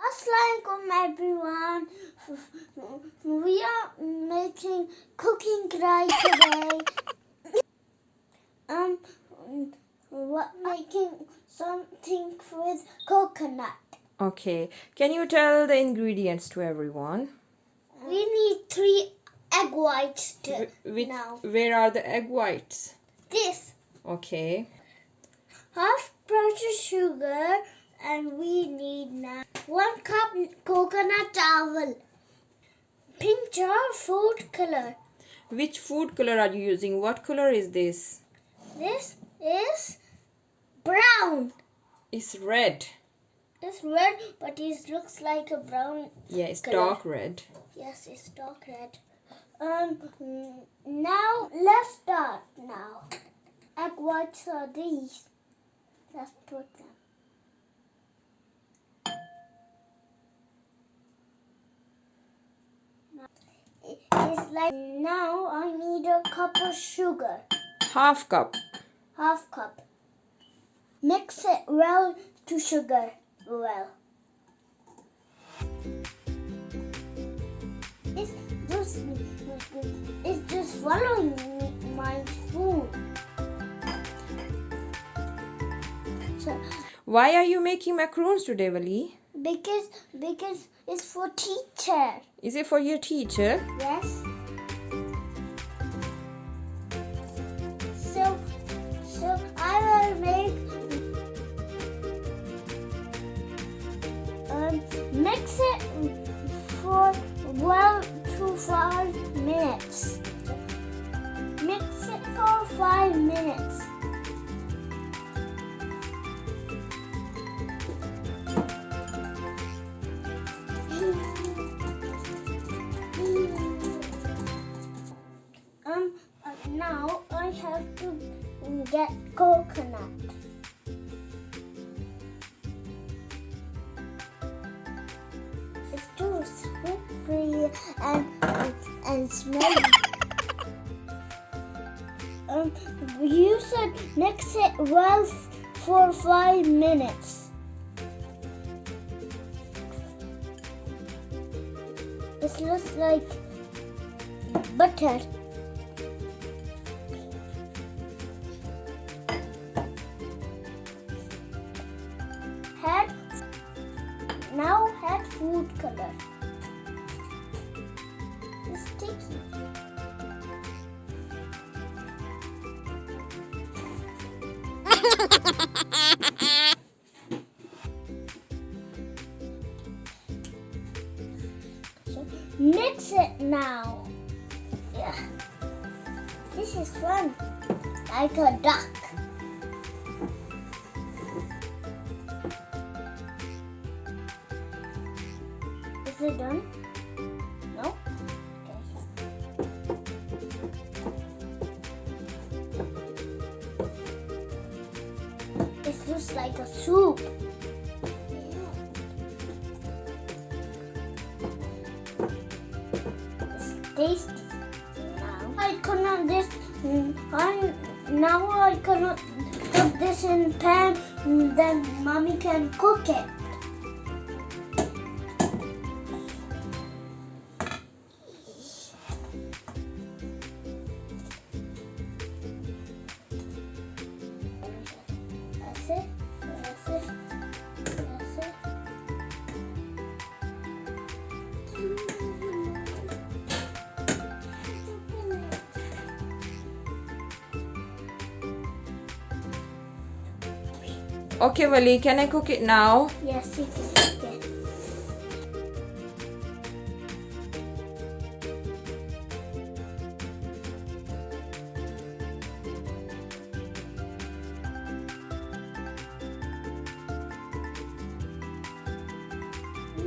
Assalamualaikum everyone. We are making cooking right today. Making something with coconut. Okay. Can you tell the ingredients to everyone? We need 3 egg whites now. Where are the egg whites? This. Okay. Half processed sugar, and we need now 1 cup coconut oil. Pinch of food color. Which food color are you using? What color is this? This is brown. It's red. It's red, but it looks like a brown. Yeah, it's color. dark red. Yes, it's dark red. Now let's start now. Egg whites are these. Let's put them. It's like now I need a cup of sugar. Half cup. Half cup. Mix it well to sugar well. It's just following my spoon. So, Why are you making macaroons today, Wali? because it's for teacher. Is it for your teacher? Yes. So I will make mix it for 1 to 5 minutes. Mix it for 5 minutes. Now I have to get coconut. It's too slippery and smelly. You should mix it well for 5 minutes. It looks like butter. Now add food color. It's sticky. So mix it now. Yeah. This is fun. Like a duck. Is it done? No? Okay. It looks like a soup. It's tasty. Now I cannot put this in pan. Then mommy can cook it. Okay, Wali, can I cook it now? Yes, you can cook it.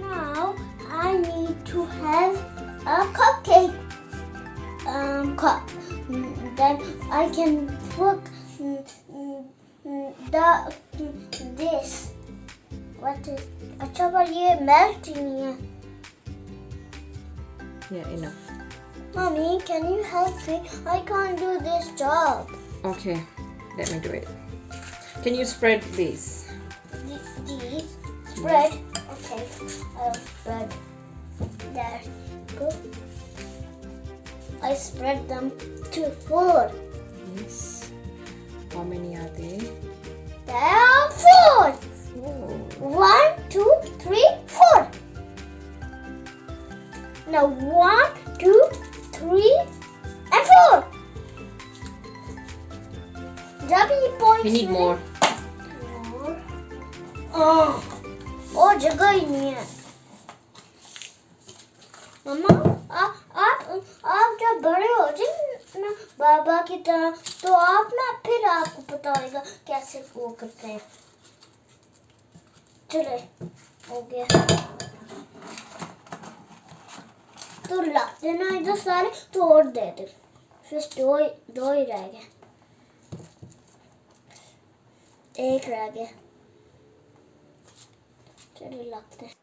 Now I need to have a cupcake cup. Then I can cook this. What is? अच्छा पर ये melt ही नहीं है. Yeah, enough. Mommy, can you help me? I can't do this job. Okay, let me do it. Can you spread these? These spread. Okay. I'll spread. There you go. I spread them to 4. Yes. How many are they? There are 4. 1, 2, 3, 4. Now 1, 2, 3, and 4. Jabby points. We need more. और जगह ही नहीं है मम्मा आप जब बड़े हो जाए ना बाबा की तरह तो आप ना फिर आपको पता होगा कैसे वो करते हैं चले हो गया तो ला देना इधर सारे तो और दे दे फिर दो ही रह गए एक रह गया चलिए लगते हैं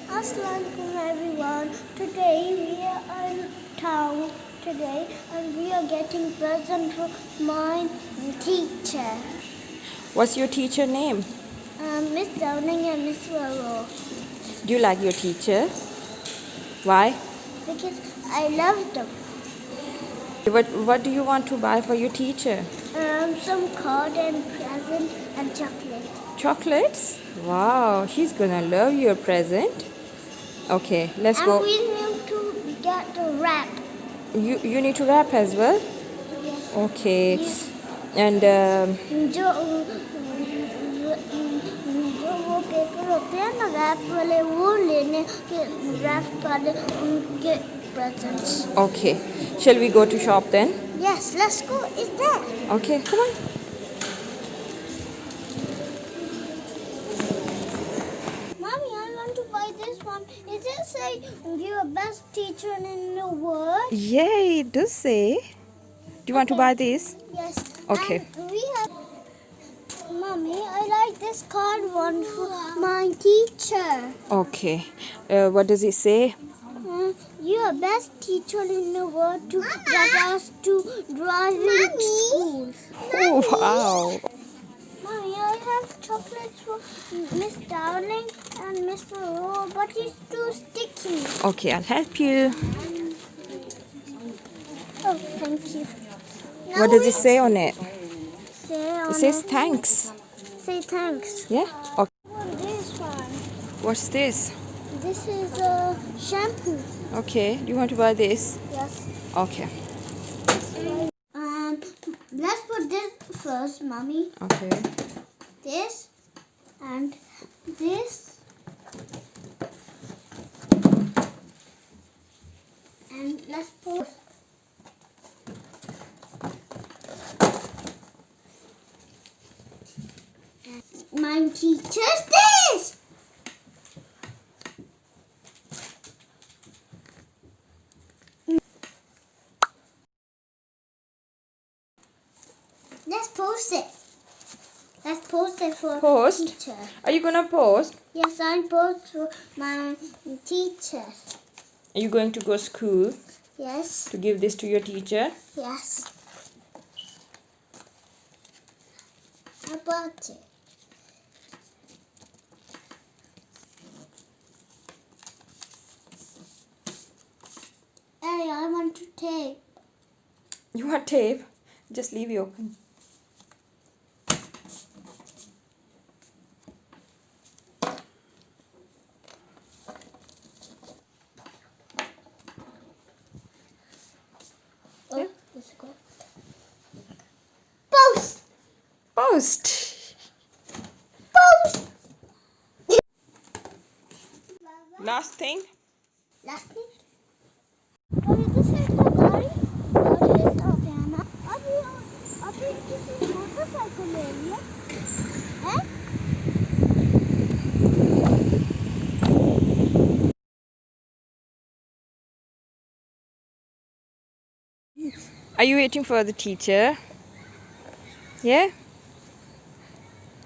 Assalamualaikum everyone. Today we are in town today and we are getting present from my teacher. What's your teacher name? Miss Downing and Miss Warrow. Do you like your teacher? Why? Because I love them. What do you want to buy for your teacher? Some card and present and chocolate. Chocolates? Wow, she's gonna love your present. Okay, let's go. And we need to get the wrap. You need to wrap as well? Yes. Okay. And जो वो paper होते हैं ना rap वाले वो लेने के rap वाले उनके presents. okay. Shall we go to shop then? Yes, let's go. It's there. Okay, come on. Mommy, I want to buy this one. It just say you're best teacher in the world. Yay, it does say. Do you want to buy this? Yes. Okay. And we have. Mommy, I like this card one for my teacher. Okay. What does it say? You're best teacher in the world to get us to drive in school. Oh, wow. Mommy, I have chocolates for Miss Darling and Mr. Rowe, but it's too sticky. Okay, I'll help you. Oh, thank you. Now What does it say on it? Say It says thanks. Say thanks. Yeah? Okay. This one. What's this? This is a shampoo. Okay. Do you want to buy this? Yes. Okay. Let's put this first, Mommy. Okay. This and this. And let's put my teacher's this. Let's post it. Let's post it for Post? teacher. Are you gonna post? Yes, I post for my teacher. Are you going to go school Yes. to give this to your teacher? Yes. I bought it. Hey, I want to tape. You want tape? Just leave it open. Post. Post. Last thing. Last thing. अभी दूसरी गाड़ी और ये सब है ना अभी किसी मोटरसाइकिल ले लिया हैं Are you waiting for the teacher? Yeah?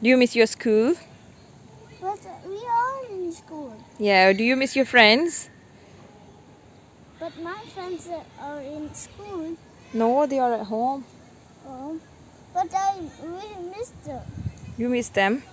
Do you miss your school? but we are in school Yeah. Do you miss your friends? but my friends are in school No, they are at home. but I really miss them You miss them?